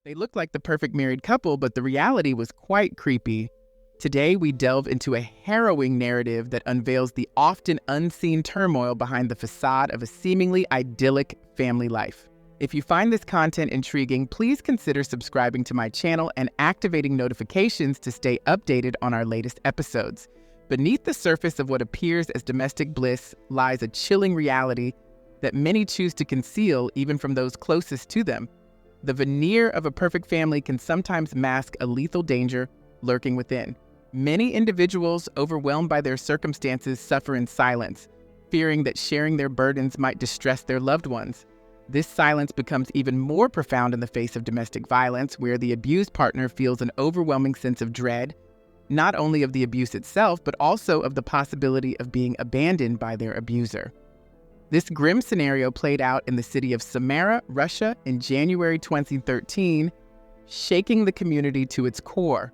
They looked like the perfect married couple, but the reality was quite creepy. Today, we delve into a harrowing narrative that unveils the often unseen turmoil behind the facade of a seemingly idyllic family life. If you find this content intriguing, please consider subscribing to my channel and activating notifications to stay updated on our latest episodes. Beneath the surface of what appears as domestic bliss lies a chilling reality that many choose to conceal even from those closest to them. The veneer of a perfect family can sometimes mask a lethal danger lurking within. Many individuals, overwhelmed by their circumstances, suffer in silence, fearing that sharing their burdens might distress their loved ones. This silence becomes even more profound in the face of domestic violence, where the abused partner feels an overwhelming sense of dread, not only of the abuse itself, but also of the possibility of being abandoned by their abuser. This grim scenario played out in the city of Samara, Russia in January 2013, shaking the community to its core.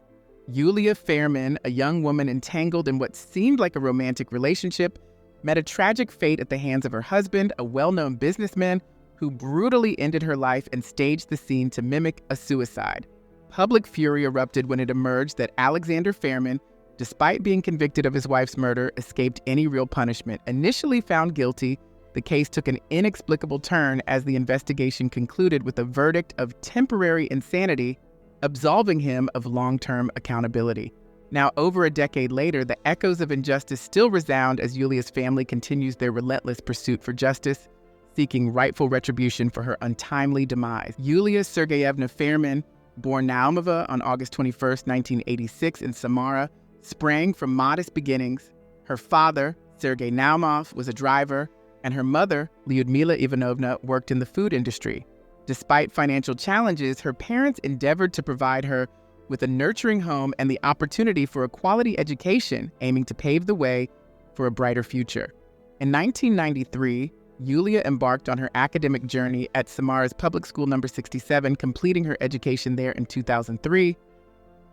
Yulia Fairman, a young woman entangled in what seemed like a romantic relationship, met a tragic fate at the hands of her husband, a well-known businessman who brutally ended her life and staged the scene to mimic a suicide. Public fury erupted when it emerged that Alexander Fairman, despite being convicted of his wife's murder, escaped any real punishment. Initially found guilty, the case took an inexplicable turn as the investigation concluded with a verdict of temporary insanity, absolving him of long-term accountability. Now, over a decade later, the echoes of injustice still resound as Yulia's family continues their relentless pursuit for justice, seeking rightful retribution for her untimely demise. Yulia Sergeyevna Fairman, born Naumova on August 21, 1986 in Samara, sprang from modest beginnings. Her father, Sergei Naumov, was a driver, and her mother, Lyudmila Ivanovna, worked in the food industry. Despite financial challenges, her parents endeavored to provide her with a nurturing home and the opportunity for a quality education, aiming to pave the way for a brighter future. In 1993, Yulia embarked on her academic journey at Samara's Public School No. 67, completing her education there in 2003.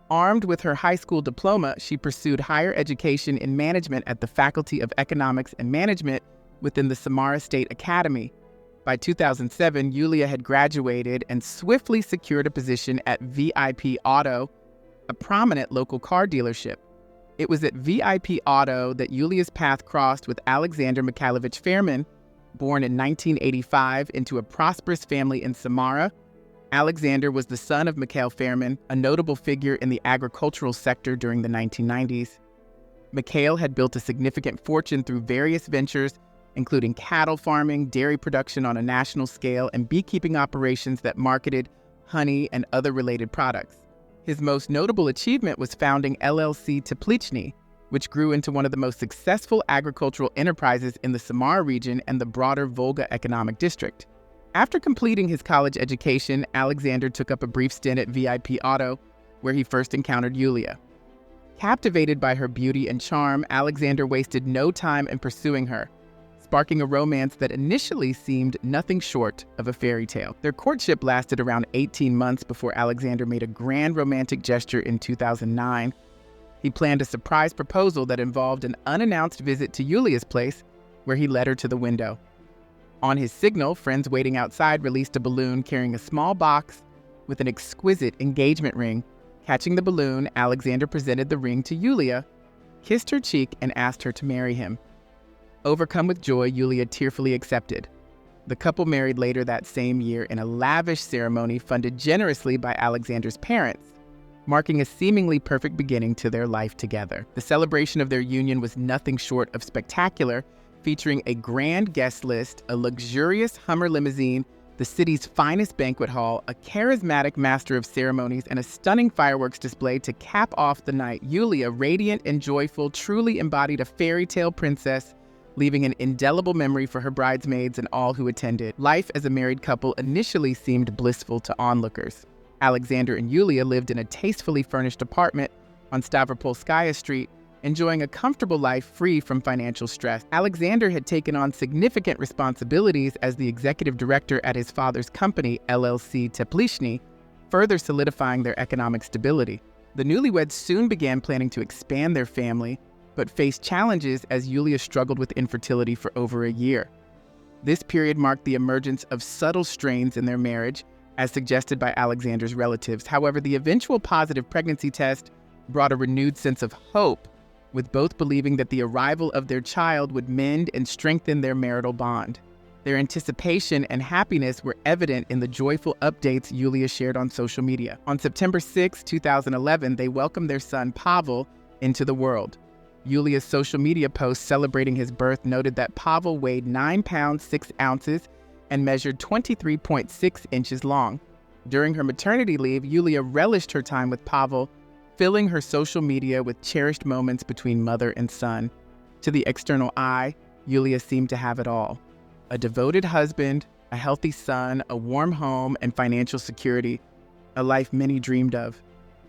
Armed with her high school diploma, she pursued higher education in management at the Faculty of Economics and Management within the Samara State Academy. By 2007, Yulia had graduated and swiftly secured a position at VIP Auto, a prominent local car dealership. It was at VIP Auto that Yulia's path crossed with Alexander Mikhailovich Fairman. Born in 1985 into a prosperous family in Samara, Alexander was the son of Mikhail Fairman, a notable figure in the agricultural sector during the 1990s. Mikhail had built a significant fortune through various ventures, including cattle farming, dairy production on a national scale, and beekeeping operations that marketed honey and other related products. His most notable achievement was founding LLC Teplichny, which grew into one of the most successful agricultural enterprises in the Samara region and the broader Volga economic district. After completing his college education, Alexander took up a brief stint at VIP Auto, where he first encountered Yulia. Captivated by her beauty and charm, Alexander wasted no time in pursuing her, sparking a romance that initially seemed nothing short of a fairy tale. Their courtship lasted around 18 months before Alexander made a grand romantic gesture in 2009. He planned a surprise proposal that involved an unannounced visit to Yulia's place, where he led her to the window. On his signal, friends waiting outside released a balloon carrying a small box with an exquisite engagement ring. Catching the balloon, Alexander presented the ring to Yulia, kissed her cheek, and asked her to marry him. Overcome with joy, Yulia tearfully accepted. The couple married later that same year in a lavish ceremony funded generously by Alexander's parents, marking a seemingly perfect beginning to their life together. The celebration of their union was nothing short of spectacular, featuring a grand guest list, a luxurious Hummer limousine, the city's finest banquet hall, a charismatic master of ceremonies, and a stunning fireworks display to cap off the night. Yulia, radiant and joyful, truly embodied a fairy tale princess, leaving an indelible memory for her bridesmaids and all who attended. Life as a married couple initially seemed blissful to onlookers. Alexander and Yulia lived in a tastefully furnished apartment on Stavropolskaya Street, enjoying a comfortable life free from financial stress. Alexander had taken on significant responsibilities as the executive director at his father's company, LLC Teplichny, further solidifying their economic stability. The newlyweds soon began planning to expand their family, but faced challenges as Yulia struggled with infertility for over a year. This period marked the emergence of subtle strains in their marriage, as suggested by Alexander's relatives. However, the eventual positive pregnancy test brought a renewed sense of hope, with both believing that the arrival of their child would mend and strengthen their marital bond. Their anticipation and happiness were evident in the joyful updates Yulia shared on social media. On September 6, 2011, they welcomed their son Pavel into the world. Yulia's social media post celebrating his birth noted that Pavel weighed 9 pounds 6 ounces and measured 23.6 inches long. During her maternity leave, Yulia relished her time with Pavel, filling her social media with cherished moments between mother and son. To the external eye, Yulia seemed to have it all: a devoted husband, a healthy son, a warm home, and financial security, a life many dreamed of.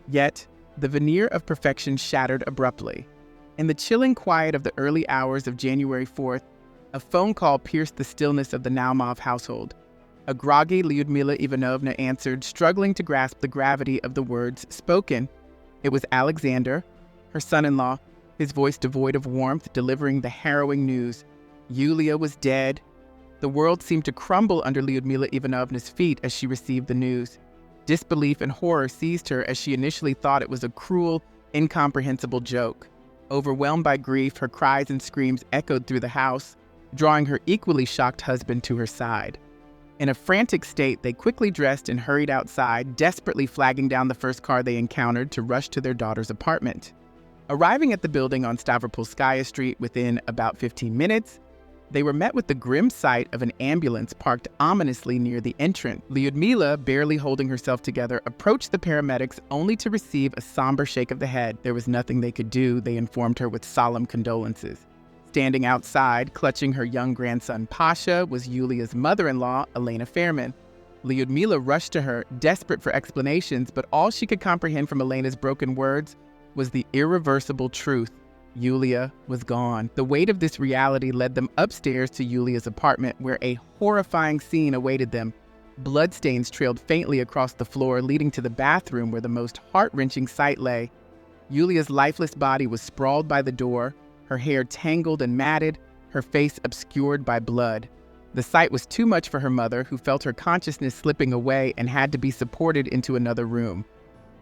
Yet, the veneer of perfection shattered abruptly. In the chilling quiet of the early hours of January 4th, a phone call pierced the stillness of the Naumov household. A groggy Lyudmila Ivanovna answered, struggling to grasp the gravity of the words spoken. It was Alexander, her son-in-law, his voice devoid of warmth, delivering the harrowing news. Yulia was dead. The world seemed to crumble under Lyudmila Ivanovna's feet as she received the news. Disbelief and horror seized her as she initially thought it was a cruel, incomprehensible joke. Overwhelmed by grief, her cries and screams echoed through the house, drawing her equally shocked husband to her side. In a frantic state, they quickly dressed and hurried outside, desperately flagging down the first car they encountered to rush to their daughter's apartment. Arriving at the building on Stavropolskaya Street within about 15 minutes, they were met with the grim sight of an ambulance parked ominously near the entrance. Lyudmila, barely holding herself together, approached the paramedics only to receive a somber shake of the head. There was nothing they could do, they informed her with solemn condolences. Standing outside, clutching her young grandson Pasha, was Yulia's mother-in-law, Elena Fairman. Lyudmila rushed to her, desperate for explanations, but all she could comprehend from Elena's broken words was the irreversible truth: Yulia was gone. The weight of this reality led them upstairs to Yulia's apartment, where a horrifying scene awaited them. Bloodstains trailed faintly across the floor, leading to the bathroom where the most heart-wrenching sight lay. Yulia's lifeless body was sprawled by the door, her hair tangled and matted, her face obscured by blood. The sight was too much for her mother, who felt her consciousness slipping away and had to be supported into another room.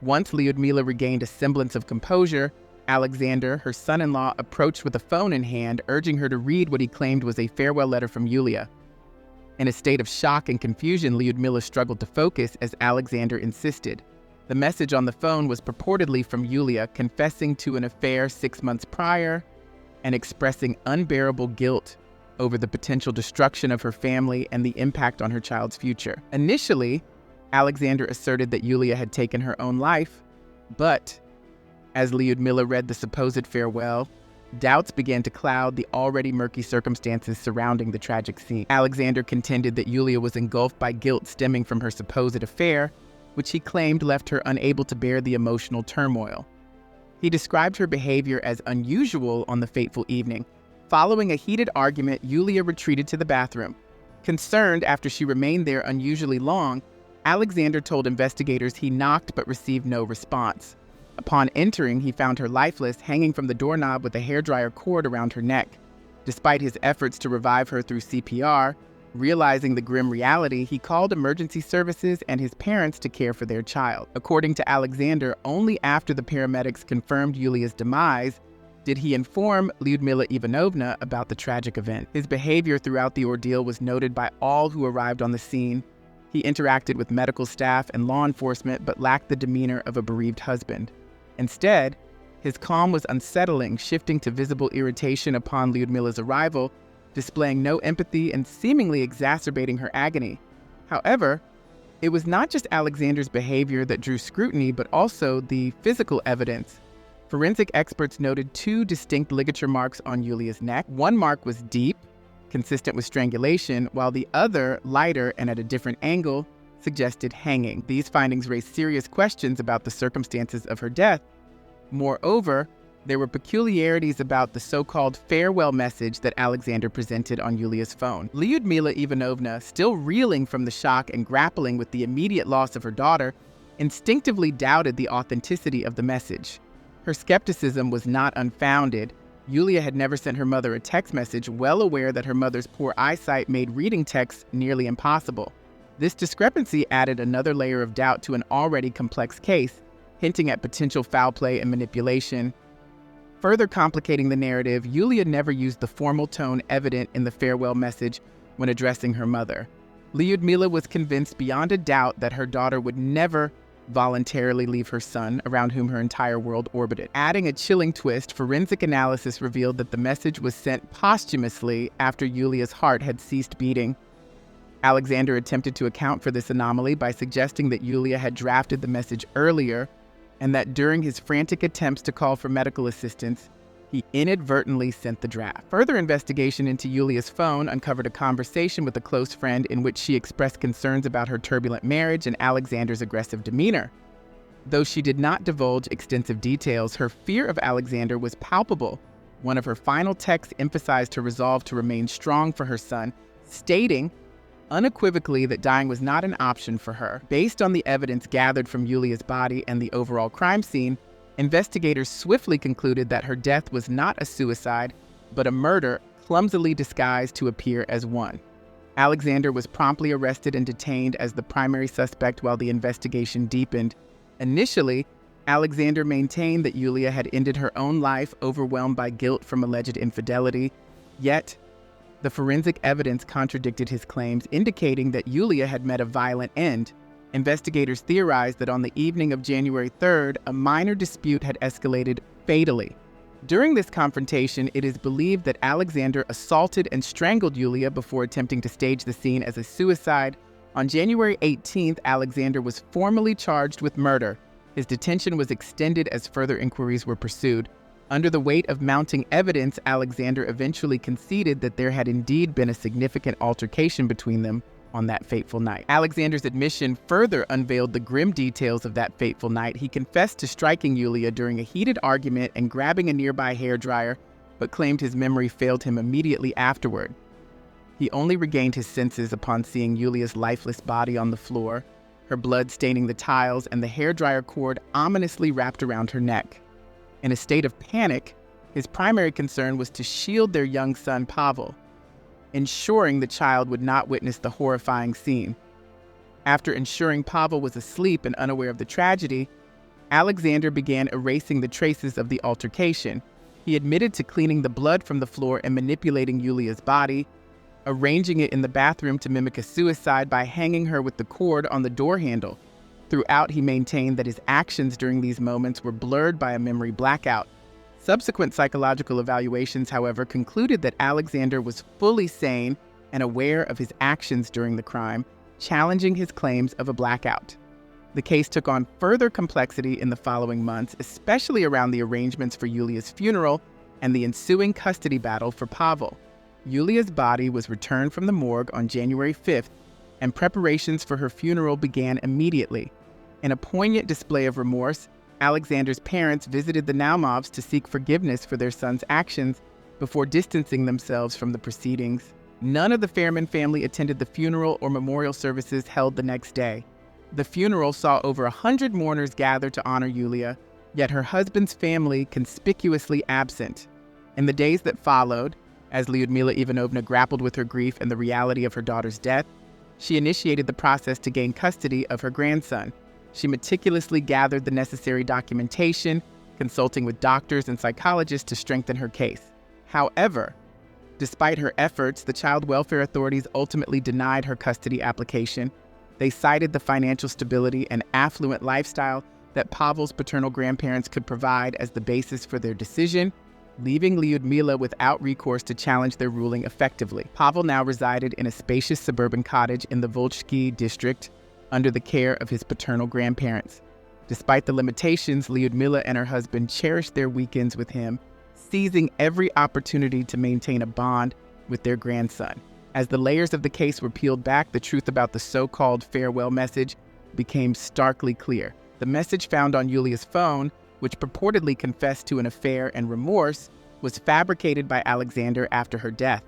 Once Lyudmila regained a semblance of composure, Alexander, her son-in-law, approached with a phone in hand, urging her to read what he claimed was a farewell letter from Yulia. In a state of shock and confusion, Lyudmila struggled to focus as Alexander insisted. The message on the phone was purportedly from Yulia, confessing to an affair 6 months prior and expressing unbearable guilt over the potential destruction of her family and the impact on her child's future. Initially, Alexander asserted that Yulia had taken her own life, but as Lyudmila read the supposed farewell, doubts began to cloud the already murky circumstances surrounding the tragic scene. Alexander contended that Yulia was engulfed by guilt stemming from her supposed affair, which he claimed left her unable to bear the emotional turmoil. He described her behavior as unusual on the fateful evening. Following a heated argument, Yulia retreated to the bathroom. Concerned after she remained there unusually long, Alexander told investigators he knocked but received no response. Upon entering, he found her lifeless, hanging from the doorknob with a hairdryer cord around her neck. Despite his efforts to revive her through CPR, realizing the grim reality, he called emergency services and his parents to care for their child. According to Alexander, only after the paramedics confirmed Yulia's demise did he inform Lyudmila Ivanovna about the tragic event. His behavior throughout the ordeal was noted by all who arrived on the scene. He interacted with medical staff and law enforcement, but lacked the demeanor of a bereaved husband. Instead, his calm was unsettling, shifting to visible irritation upon Lyudmila's arrival, displaying no empathy and seemingly exacerbating her agony. However, it was not just Alexander's behavior that drew scrutiny, but also the physical evidence. Forensic experts noted 2 distinct ligature marks on Yulia's neck. One mark was deep, consistent with strangulation, while the other, lighter and at a different angle, suggested hanging. These findings raised serious questions about the circumstances of her death. Moreover, there were peculiarities about the so-called farewell message that Alexander presented on Yulia's phone. Lyudmila Ivanovna, still reeling from the shock and grappling with the immediate loss of her daughter, instinctively doubted the authenticity of the message. Her skepticism was not unfounded. Yulia had never sent her mother a text message, well aware that her mother's poor eyesight made reading texts nearly impossible. This discrepancy added another layer of doubt to an already complex case, hinting at potential foul play and manipulation. Further complicating the narrative, Yulia never used the formal tone evident in the farewell message when addressing her mother. Lyudmila was convinced beyond a doubt that her daughter would never voluntarily leave her son, around whom her entire world orbited. Adding a chilling twist, forensic analysis revealed that the message was sent posthumously after Yulia's heart had ceased beating. Alexander attempted to account for this anomaly by suggesting that Yulia had drafted the message earlier, and that during his frantic attempts to call for medical assistance, he inadvertently sent the draft. Further investigation into Yulia's phone uncovered a conversation with a close friend in which she expressed concerns about her turbulent marriage and Alexander's aggressive demeanor. Though she did not divulge extensive details, her fear of Alexander was palpable. One of her final texts emphasized her resolve to remain strong for her son, stating unequivocally that dying was not an option for her. Based on the evidence gathered from Yulia's body and the overall crime scene, investigators swiftly concluded that her death was not a suicide, but a murder clumsily disguised to appear as one. Alexander was promptly arrested and detained as the primary suspect while the investigation deepened. Initially, Alexander maintained that Yulia had ended her own life overwhelmed by guilt from alleged infidelity, yet the forensic evidence contradicted his claims, indicating that Yulia had met a violent end. Investigators theorized that on the evening of January 3rd, a minor dispute had escalated fatally. During this confrontation, it is believed that Alexander assaulted and strangled Yulia before attempting to stage the scene as a suicide. On January 18th, Alexander was formally charged with murder. His detention was extended as further inquiries were pursued. Under the weight of mounting evidence, Alexander eventually conceded that there had indeed been a significant altercation between them on that fateful night. Alexander's admission further unveiled the grim details of that fateful night. He confessed to striking Yulia during a heated argument and grabbing a nearby hairdryer, but claimed his memory failed him immediately afterward. He only regained his senses upon seeing Yulia's lifeless body on the floor, her blood staining the tiles and the hairdryer cord ominously wrapped around her neck. In a state of panic, his primary concern was to shield their young son, Pavel, ensuring the child would not witness the horrifying scene. After ensuring Pavel was asleep and unaware of the tragedy, Alexander began erasing the traces of the altercation. He admitted to cleaning the blood from the floor and manipulating Yulia's body, arranging it in the bathroom to mimic a suicide by hanging her with the cord on the door handle. Throughout, he maintained that his actions during these moments were blurred by a memory blackout. Subsequent psychological evaluations, however, concluded that Alexander was fully sane and aware of his actions during the crime, challenging his claims of a blackout. The case took on further complexity in the following months, especially around the arrangements for Yulia's funeral and the ensuing custody battle for Pavel. Yulia's body was returned from the morgue on January 5th, and preparations for her funeral began immediately. In a poignant display of remorse, Alexander's parents visited the Naumovs to seek forgiveness for their son's actions before distancing themselves from the proceedings. None of the Fairman family attended the funeral or memorial services held the next day. The funeral saw over 100 mourners gather to honor Yulia, yet her husband's family conspicuously absent. In the days that followed, as Lyudmila Ivanovna grappled with her grief and the reality of her daughter's death, she initiated the process to gain custody of her grandson. She meticulously gathered the necessary documentation, consulting with doctors and psychologists to strengthen her case. However, despite her efforts, the child welfare authorities ultimately denied her custody application. They cited the financial stability and affluent lifestyle that Pavel's paternal grandparents could provide as the basis for their decision, leaving Lyudmila without recourse to challenge their ruling effectively. Pavel now resided in a spacious suburban cottage in the Volchsky district, under the care of his paternal grandparents. Despite the limitations, Lyudmila and her husband cherished their weekends with him, seizing every opportunity to maintain a bond with their grandson. As the layers of the case were peeled back, the truth about the so-called farewell message became starkly clear. The message found on Yulia's phone, which purportedly confessed to an affair and remorse, was fabricated by Alexander after her death.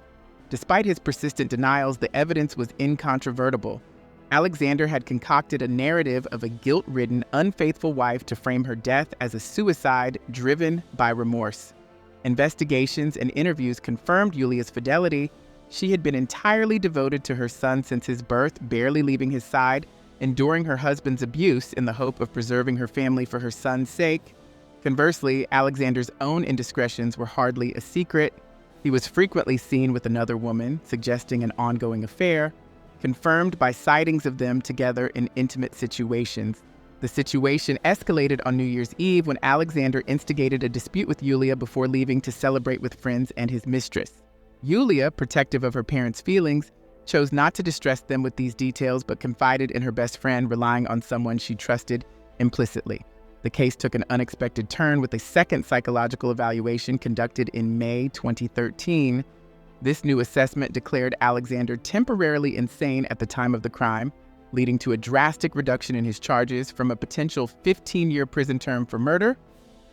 Despite his persistent denials, the evidence was incontrovertible. Alexander had concocted a narrative of a guilt-ridden, unfaithful wife to frame her death as a suicide driven by remorse. Investigations and interviews confirmed Yulia's fidelity, She had been entirely devoted to her son since his birth, barely leaving his side, enduring her husband's abuse in the hope of preserving her family for her son's sake. Conversely, Alexander's own indiscretions were hardly a secret. He was frequently seen with another woman, suggesting an ongoing affair, confirmed by sightings of them together in intimate situations. The situation escalated on New Year's Eve when Alexander instigated a dispute with Yulia before leaving to celebrate with friends and his mistress. Yulia, protective of her parents' feelings, chose not to distress them with these details but confided in her best friend, relying on someone she trusted implicitly. The case took an unexpected turn with a second psychological evaluation conducted in May 2013. This new assessment declared Alexander temporarily insane at the time of the crime, leading to a drastic reduction in his charges from a potential 15-year prison term for murder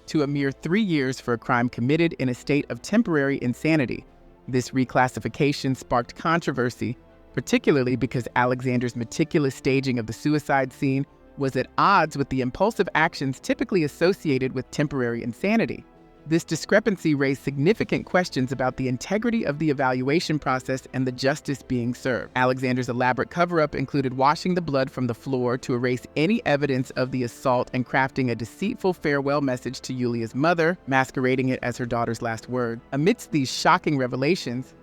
to a mere 3 years for a crime committed in a state of temporary insanity. This reclassification sparked controversy, particularly because Alexander's meticulous staging of the suicide scene was at odds with the impulsive actions typically associated with temporary insanity. This discrepancy raised significant questions about the integrity of the evaluation process and the justice being served. Alexander's elaborate cover-up included washing the blood from the floor to erase any evidence of the assault and crafting a deceitful farewell message to Yulia's mother, masquerading it as her daughter's last word. Amidst these shocking revelations,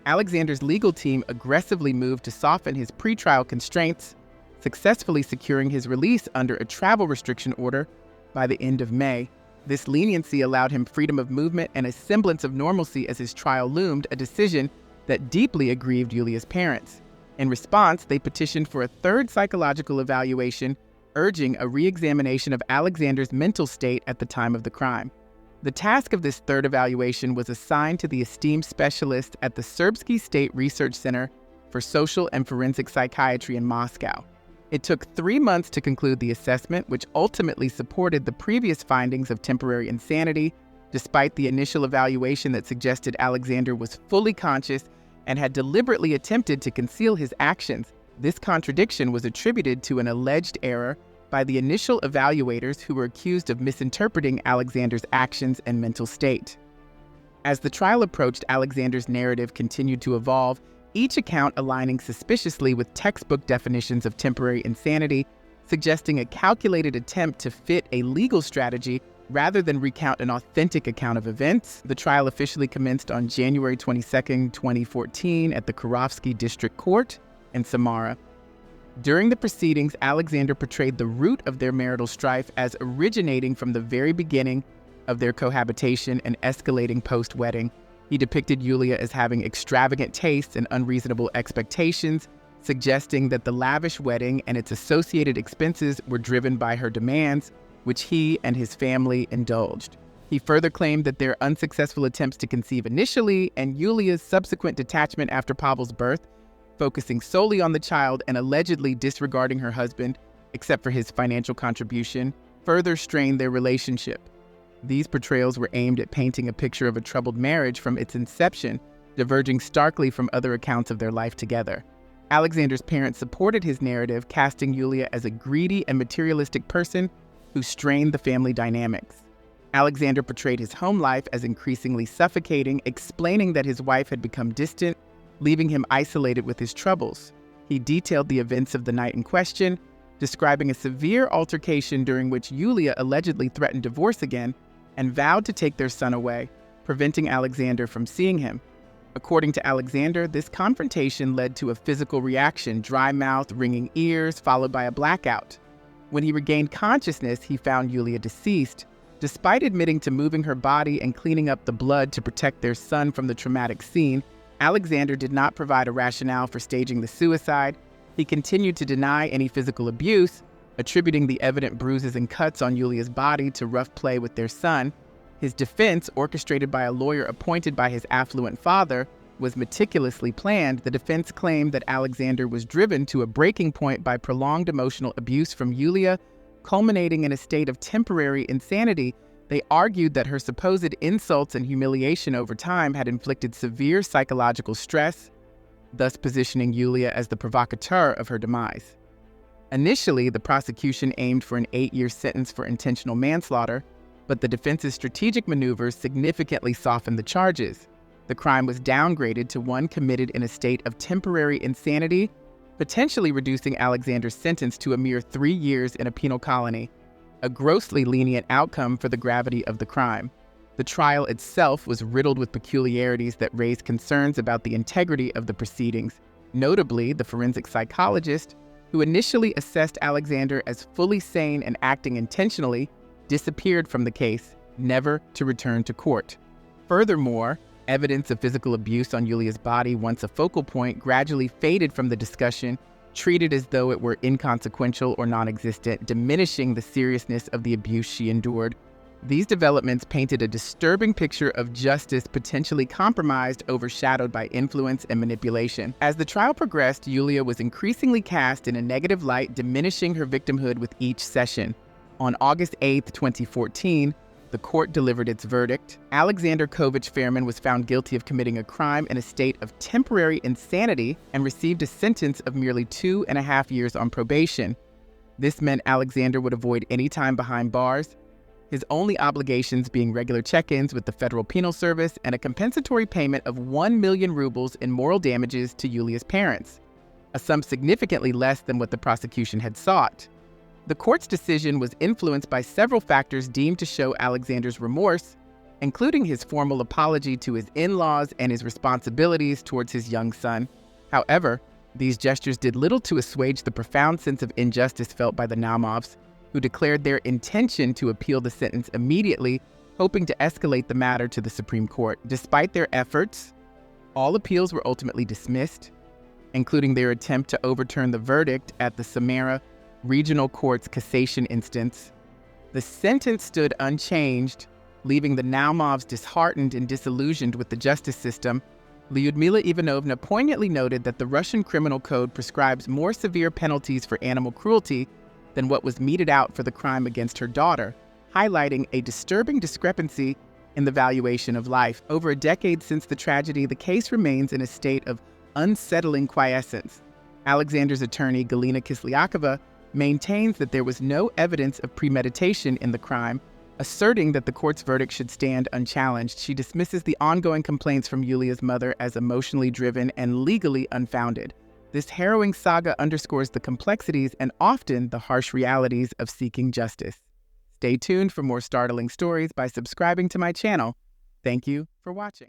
Alexander's legal team aggressively moved to soften his pretrial constraints, successfully securing his release under a travel restriction order by the end of May. This leniency allowed him freedom of movement and a semblance of normalcy as his trial loomed, a decision that deeply aggrieved Yulia's parents. In response, they petitioned for a third psychological evaluation, urging a re-examination of Alexander's mental state at the time of the crime. The task of this third evaluation was assigned to the esteemed specialist at the Serbsky State Research Center for Social and Forensic Psychiatry in Moscow. It took 3 months to conclude the assessment, which ultimately supported the previous findings of temporary insanity, despite the initial evaluation that suggested Alexander was fully conscious and had deliberately attempted to conceal his actions. This contradiction was attributed to an alleged error by the initial evaluators who were accused of misinterpreting Alexander's actions and mental state. As the trial approached, Alexander's narrative continued to evolve, each account aligning suspiciously with textbook definitions of temporary insanity, suggesting a calculated attempt to fit a legal strategy rather than recount an authentic account of events. The trial officially commenced on January 22, 2014 at the Kurovsky District Court in Samara. During the proceedings, Alexander portrayed the root of their marital strife as originating from the very beginning of their cohabitation and escalating post-wedding. He depicted Yulia as having extravagant tastes and unreasonable expectations, suggesting that the lavish wedding and its associated expenses were driven by her demands, which he and his family indulged. He further claimed that their unsuccessful attempts to conceive initially and Yulia's subsequent detachment after Pavel's birth, focusing solely on the child and allegedly disregarding her husband, except for his financial contribution, further strained their relationship. These portrayals were aimed at painting a picture of a troubled marriage from its inception, diverging starkly from other accounts of their life together. Alexander's parents supported his narrative, casting Yulia as a greedy and materialistic person who strained the family dynamics. Alexander portrayed his home life as increasingly suffocating, explaining that his wife had become distant, leaving him isolated with his troubles. He detailed the events of the night in question, describing a severe altercation during which Yulia allegedly threatened divorce again and vowed to take their son away, preventing Alexander from seeing him. According to Alexander, this confrontation led to a physical reaction: dry mouth, ringing ears, followed by a blackout. When he regained consciousness, he found Yulia deceased. Despite admitting to moving her body and cleaning up the blood to protect their son from the traumatic scene, Alexander did not provide a rationale for staging the suicide. He continued to deny any physical abuse, attributing the evident bruises and cuts on Yulia's body to rough play with their son. His defense, orchestrated by a lawyer appointed by his affluent father, was meticulously planned. The defense claimed that Alexander was driven to a breaking point by prolonged emotional abuse from Yulia, culminating in a state of temporary insanity. They argued that her supposed insults and humiliation over time had inflicted severe psychological stress, thus positioning Yulia as the provocateur of her demise. Initially, the prosecution aimed for an 8-year sentence for intentional manslaughter, but the defense's strategic maneuvers significantly softened the charges. The crime was downgraded to one committed in a state of temporary insanity, potentially reducing Alexander's sentence to a mere 3 years in a penal colony, a grossly lenient outcome for the gravity of the crime. The trial itself was riddled with peculiarities that raised concerns about the integrity of the proceedings. Notably, the forensic psychologist, who initially assessed Alexander as fully sane and acting intentionally, disappeared from the case, never to return to court. Furthermore, evidence of physical abuse on Yulia's body, once a focal point, gradually faded from the discussion, treated as though it were inconsequential or non-existent, diminishing the seriousness of the abuse she endured. These developments painted a disturbing picture of justice potentially compromised, overshadowed by influence and manipulation. As the trial progressed, Yulia was increasingly cast in a negative light, diminishing her victimhood with each session. On August 8, 2014, the court delivered its verdict. Alexander Kovich Fairman was found guilty of committing a crime in a state of temporary insanity and received a sentence of merely 2.5 years on probation. This meant Alexander would avoid any time behind bars, his only obligations being regular check-ins with the Federal Penal Service and a compensatory payment of 1 million rubles in moral damages to Yulia's parents, a sum significantly less than what the prosecution had sought. The court's decision was influenced by several factors deemed to show Alexander's remorse, including his formal apology to his in-laws and his responsibilities towards his young son. However, these gestures did little to assuage the profound sense of injustice felt by the Naumovs, who declared their intention to appeal the sentence immediately, hoping to escalate the matter to the Supreme Court. Despite their efforts, all appeals were ultimately dismissed, including their attempt to overturn the verdict at the Samara Regional Court's cassation instance. The sentence stood unchanged, leaving the Naumovs disheartened and disillusioned with the justice system. Lyudmila Ivanovna poignantly noted that the Russian criminal code prescribes more severe penalties for animal cruelty than what was meted out for the crime against her daughter, highlighting a disturbing discrepancy in the valuation of life. Over a decade since the tragedy, the case remains in a state of unsettling quiescence. Alexander's attorney, Galina Kislyakova, maintains that there was no evidence of premeditation in the crime, asserting that the court's verdict should stand unchallenged. She dismisses the ongoing complaints from Yulia's mother as emotionally driven and legally unfounded. This harrowing saga underscores the complexities and often the harsh realities of seeking justice. Stay tuned for more startling stories by subscribing to my channel. Thank you for watching.